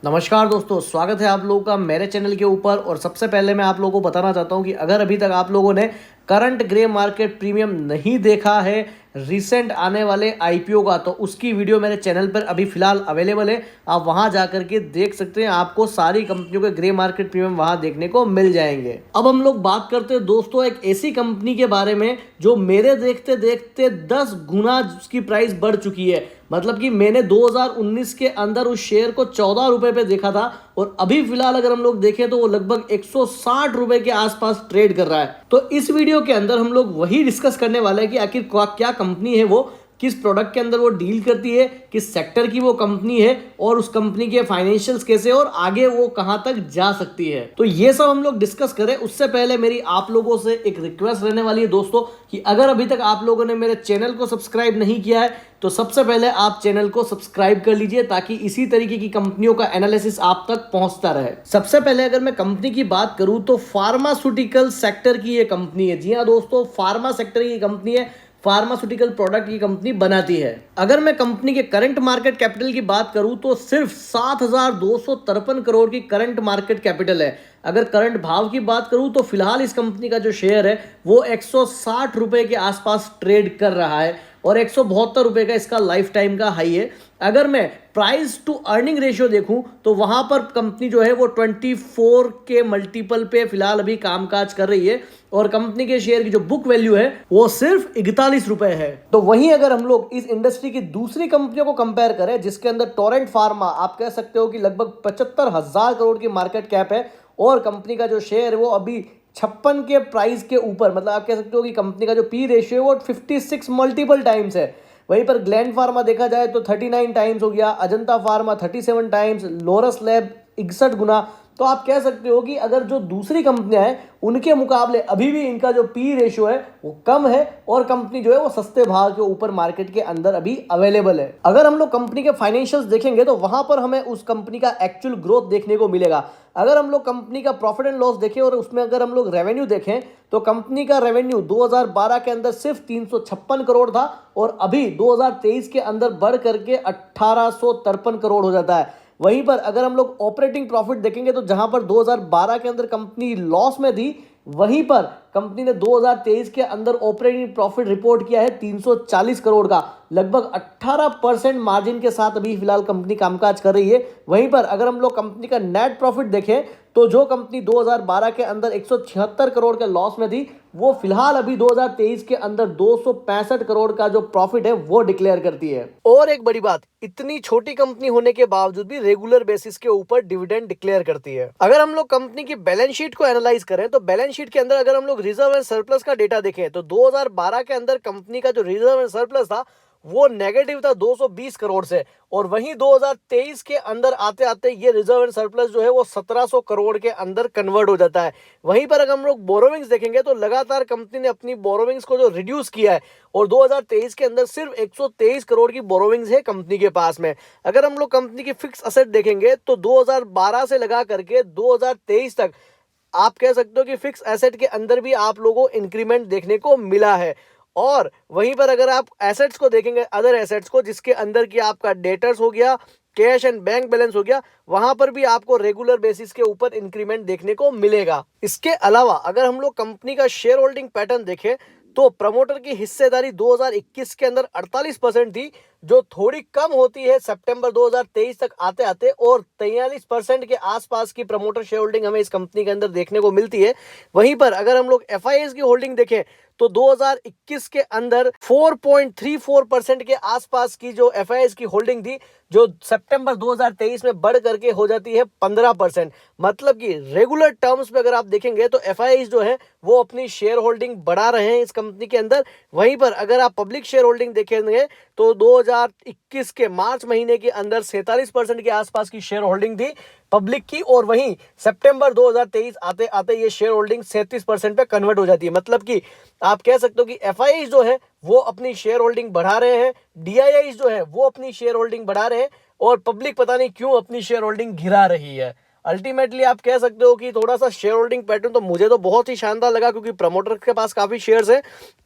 नमस्कार दोस्तों, स्वागत है आप लोगों का मेरे चैनल के ऊपर। और सबसे पहले मैं आप लोगों को बताना चाहता हूं कि अगर अभी तक आप लोगों ने करंट ग्रे मार्केट प्रीमियम नहीं देखा है रिसेंट आने वाले आईपीओ का, तो उसकी वीडियो मेरे चैनल पर अभी फिलहाल अवेलेबल है। आप वहां जाकर के देख सकते हैं, आपको सारी कंपनियों के ग्रे मार्केट प्रीमियम वहां देखने को मिल जाएंगे। अब हम लोग बात करते हैं दोस्तों एक ऐसी कंपनी के बारे में जो मेरे देखते देखते 10 गुना उसकी प्राइस बढ़ चुकी है। मतलब कि मैंने 2019 के अंदर उस शेयर को 14 रुपए पे देखा था और अभी फिलहाल अगर हम लोग देखें तो वो लगभग 160 रुपए के आसपास ट्रेड कर रहा है। तो इस वीडियो के अंदर हम लोग वही डिस्कस करने वाले हैं कि आखिर क्या कंपनी है, वो किस प्रोडक्ट के अंदर वो डील करती है, किस सेक्टर की वो कंपनी है और उस कंपनी के फाइनेंशियल्स कैसे और आगे वो कहां तक जा सकती है। तो ये सब हम लोग डिस्कस करें उससे पहले मेरी आप लोगों से एक रिक्वेस्ट रहने वाली है दोस्तों कि अगर अभी तक आप लोगों ने मेरे चैनल को सब्सक्राइब नहीं किया है तो सबसे पहले आप चैनल को सब्सक्राइब कर लीजिए ताकि इसी तरीके की कंपनियों का एनालिसिस आप तक पहुंचता रहे। सबसे पहले अगर मैं कंपनी की बात करूं तो फार्मास्यूटिकल सेक्टर की ये कंपनी है। जी हाँ दोस्तों, फार्मा सेक्टर की कंपनी है, फार्मास्यूटिकल प्रोडक्ट की कंपनी बनाती है। अगर मैं कंपनी के करंट मार्केट कैपिटल की बात करूं तो सिर्फ 7,253 करोड़ की करंट मार्केट कैपिटल है। अगर करंट भाव की बात करूं तो फिलहाल इस कंपनी का जो शेयर है वो 160 रुपए के आसपास ट्रेड कर रहा है और 172 रुपए का इसका लाइफ टाइम का हाई है। अगर मैं प्राइस टू अर्निंग रेशियो देखूं तो वहां पर कंपनी जो है वो 24 के मल्टीपल पे फिलहाल अभी कामकाज कर रही है और कंपनी के शेयर की जो बुक वैल्यू है वो सिर्फ 41 रुपए है। तो वहीं अगर हम लोग इस इंडस्ट्री की दूसरी कंपनियों को कंपेयर करें जिसके अंदर टोरेंट फार्मा आप कह सकते हो कि लगभग 75,000 करोड़ की मार्केट कैप है और कंपनी का जो शेयर है वो अभी 56 के प्राइस के ऊपर, मतलब आप कह सकते हो कि कंपनी का जो पी रेशियो है वो 56 मल्टीपल टाइम्स है। वहीं पर ग्लैंड फार्मा देखा जाए तो 39 टाइम्स हो गया, Ajanta pharma 37 times, Lord's lab 61 गुना। तो आप कह सकते हो कि अगर जो दूसरी कंपनियां हैं उनके मुकाबले अभी भी इनका जो पी रेशियो है वो कम है और कंपनी जो है वो सस्ते भाव के ऊपर मार्केट के अंदर अभी अवेलेबल है। अगर हम लोग कंपनी के फाइनेंशियल्स देखेंगे तो वहां पर हमें उस कंपनी का एक्चुअल ग्रोथ देखने को मिलेगा। अगर हम लोग कंपनी का प्रॉफिट एंड लॉस देखें और उसमें अगर हम लोग रेवेन्यू देखें तो कंपनी का रेवेन्यू 2012 के अंदर सिर्फ 356 करोड़ था और अभी 2023 के अंदर बढ़ करके 1853 करोड़ हो जाता है। वहीं पर अगर हम लोग ऑपरेटिंग प्रॉफिट देखेंगे तो जहां पर 2012 के अंदर कंपनी लॉस में थी, वहीं पर कंपनी ने 2023 के अंदर ऑपरेटिंग प्रॉफिट रिपोर्ट किया है 340 करोड़ का, लगभग 18% मार्जिन के साथ अभी फिलहाल कंपनी कामकाज कर रही है। वहीं पर अगर हम लोग कंपनी का नेट प्रॉफिट देखें तो जो कंपनी 2012 के अंदर 176 करोड़ के लॉस में थी वो फिलहाल अभी 2023 के अंदर 265 करोड़ का जो प्रॉफिट है वो डिक्लेयर करती है। और एक बड़ी बात, इतनी छोटी कंपनी होने के बावजूद भी रेगुलर बेसिस के ऊपर डिविडेंड डिक्लेयर करती है। अगर हम लोग कंपनी की बैलेंस शीट को एनालाइज करें तो बैलेंस शीट के अंदर अगर हम लोग रिजर्व एंड सरप्लस का डेटा देखें तो 2012 के अंदर कंपनी का जो रिजर्व एंड सरप्लस था वो नेगेटिव था 220 करोड़ से और वहीं 2023 के अंदर आते आते ये रिजर्व एंड सरप्लस जो है वो 1700 करोड़ के अंदर कन्वर्ट हो जाता है। वहीं पर अगर हम लोग बोरोविंग्स देखेंगे तो लगातार कंपनी ने अपनी बोरोविंग्स को जो रिड्यूस किया है और 2023 के अंदर सिर्फ 123 करोड़ की बोरोविंग्स है कंपनी के पास में। अगर हम लोग कंपनी की फिक्स असेट देखेंगे तो 2012 से लगा करके 2023 तक आप कह सकते हो कि फिक्स एसेट के अंदर भी आप लोगों को इंक्रीमेंट देखने को मिला है। और वहीं पर अगर आप एसेट्स को देखेंगे, अदर एसेट्स को जिसके अंदर की आपका डेटर्स हो गया, कैश एंड बैंक बैलेंस हो गया, वहां पर भी आपको रेगुलर बेसिस के ऊपर इंक्रीमेंट देखने को मिलेगा। इसके अलावा अगर हम लोग कंपनी का शेयर होल्डिंग पैटर्न देखें तो प्रमोटर की हिस्सेदारी 2021 के अंदर 48% थी जो थोड़ी कम होती है सितंबर 2023 तक आते आते और 43% के आसपास की प्रमोटर शेयर होल्डिंग हमें इस कंपनी के अंदर देखने को मिलती है। वहीं पर अगर हम लोग एफआईआईज की होल्डिंग देखें तो 2021 के अंदर 4.34% के आसपास की जो एफआईआईज की होल्डिंग थी जो सितंबर 2023 में बढ़ करके हो जाती है 15%। मतलब कि रेगुलर टर्म्स में अगर आप देखेंगे तो एफआईआईज जो है वो अपनी शेयर होल्डिंग बढ़ा रहे हैं इस कंपनी के अंदर। वहीं पर अगर आप पब्लिक शेयर होल्डिंग देखेंगे तो 2021 के मार्च महीने के अंदर 47% के आसपास की शेयर होल्डिंग थी पब्लिक की और वहीं सितंबर 2023 आते आते ये शेयर होल्डिंग 37% पे कन्वर्ट हो जाती है। मतलब कि आप कह सकते हो कि एफआईआईज जो है वो अपनी शेयर होल्डिंग बढ़ा रहे हैं, डीआईआईज जो है वो अपनी शेयर होल्डिंग बढ़ा रहे हैं और पब्लिक पता नहीं क्यों अपनी शेयर होल्डिंग गिरा रही है। अल्टीमेटली आप कह सकते हो कि थोड़ा सा शेयर होल्डिंग पैटर्न तो मुझे तो बहुत ही शानदार लगा क्योंकि प्रमोटर के पास काफी शेयर्स हैं।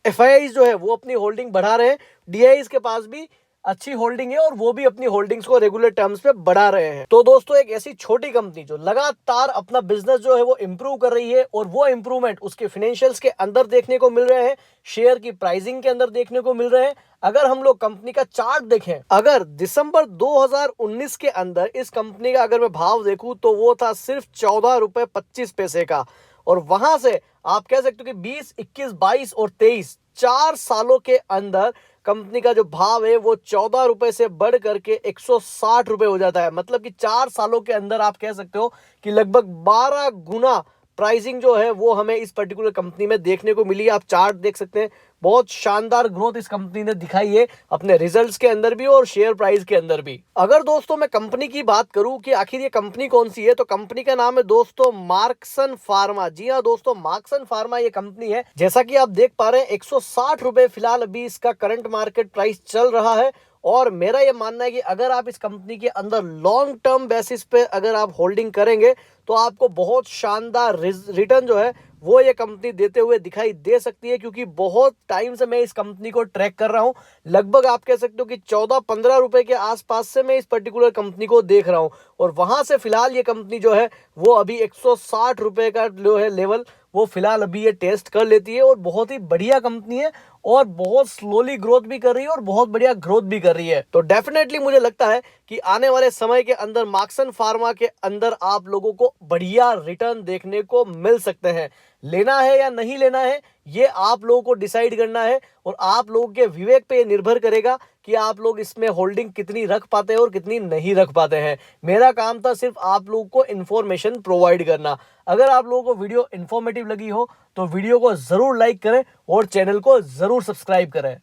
एफआईआईज जो है वो अपनी होल्डिंग बढ़ा रहे हैं, डीआईआईज के पास भी अच्छी होल्डिंग है और वो भी अपनी होल्डिंग्स को रेगुलर टर्म्स पे बढ़ा रहे हैं। तो दोस्तों एक ऐसी छोटी कंपनी जो लगातार अपना बिजनेस जो है वो इंप्रूव कर रही है और वो इंप्रूवमेंट उसके फाइनेंशियल्स के अंदर देखने को मिल रहे हैं, शेयर की प्राइसिंग के अंदर देखने को मिल रहे हैं। अगर हम लोग कंपनी का चार्ट देखें, अगर दिसंबर 2019 के अंदर इस कंपनी का अगर मैं भाव देखूं तो वो था सिर्फ 14 रुपए 25 पैसे का, और वहां से आप कह सकते हो कि 20, 21, 22 और 23 4 सालों के अंदर कंपनी का जो भाव है वो 14 रुपए से बढ़ करके 160 रुपए हो जाता है। मतलब कि 4 सालों के अंदर आप कह सकते हो कि लगभग 12 गुना प्राइसिंग जो है वो हमें इस पर्टिकुलर कंपनी में देखने को मिली। आप चार्ट देख सकते हैं, बहुत शानदार ग्रोथ इस कंपनी ने दिखाई है अपने रिजल्ट्स के अंदर भी और शेयर प्राइस के अंदर भी। अगर दोस्तों मैं कंपनी की बात करूं कि आखिर ये कंपनी कौन सी है, तो कंपनी का नाम है दोस्तों मार्कसन फार्मा। जी हाँ दोस्तों, मार्कसन फार्मा ये कंपनी है। जैसा कि आप देख पा रहे हैं 160 रुपए फिलहाल अभी इसका करंट मार्केट प्राइस चल रहा है। और मेरा ये मानना है कि अगर आप इस कंपनी के अंदर लॉन्ग टर्म बेसिस पे अगर आप होल्डिंग करेंगे तो आपको बहुत शानदार रिटर्न जो है वो ये कंपनी देते हुए दिखाई दे सकती है, क्योंकि बहुत टाइम से मैं इस कंपनी को ट्रैक कर रहा हूं। लगभग आप कह सकते हो कि 14-15 रुपए के आसपास से मैं इस पर्टिकुलर कंपनी को देख रहा हूं, और वहां से फिलहाल ये कंपनी जो है वो अभी 160 रुपए का जो है लेवल वो फिलहाल अभी ये टेस्ट कर लेती है। और बहुत ही बढ़िया कंपनी है और बहुत स्लोली ग्रोथ भी कर रही है और बहुत बढ़िया ग्रोथ भी कर रही है। तो डेफिनेटली मुझे लगता है कि आने वाले समय के अंदर मार्कसन फार्मा के अंदर आप लोगों को बढ़िया रिटर्न देखने को मिल सकते हैं। लेना है या नहीं लेना है ये आप लोगों को डिसाइड करना है, और आप लोगों के विवेक पे ये निर्भर करेगा कि आप लोग इसमें होल्डिंग कितनी रख पाते हैं और कितनी नहीं रख पाते हैं। मेरा काम था सिर्फ आप लोगों को इन्फॉर्मेशन प्रोवाइड करना। अगर आप लोगों को वीडियो इन्फॉर्मेटिव लगी हो तो वीडियो को जरूर लाइक करें और चैनल को जरूर सब्सक्राइब करें।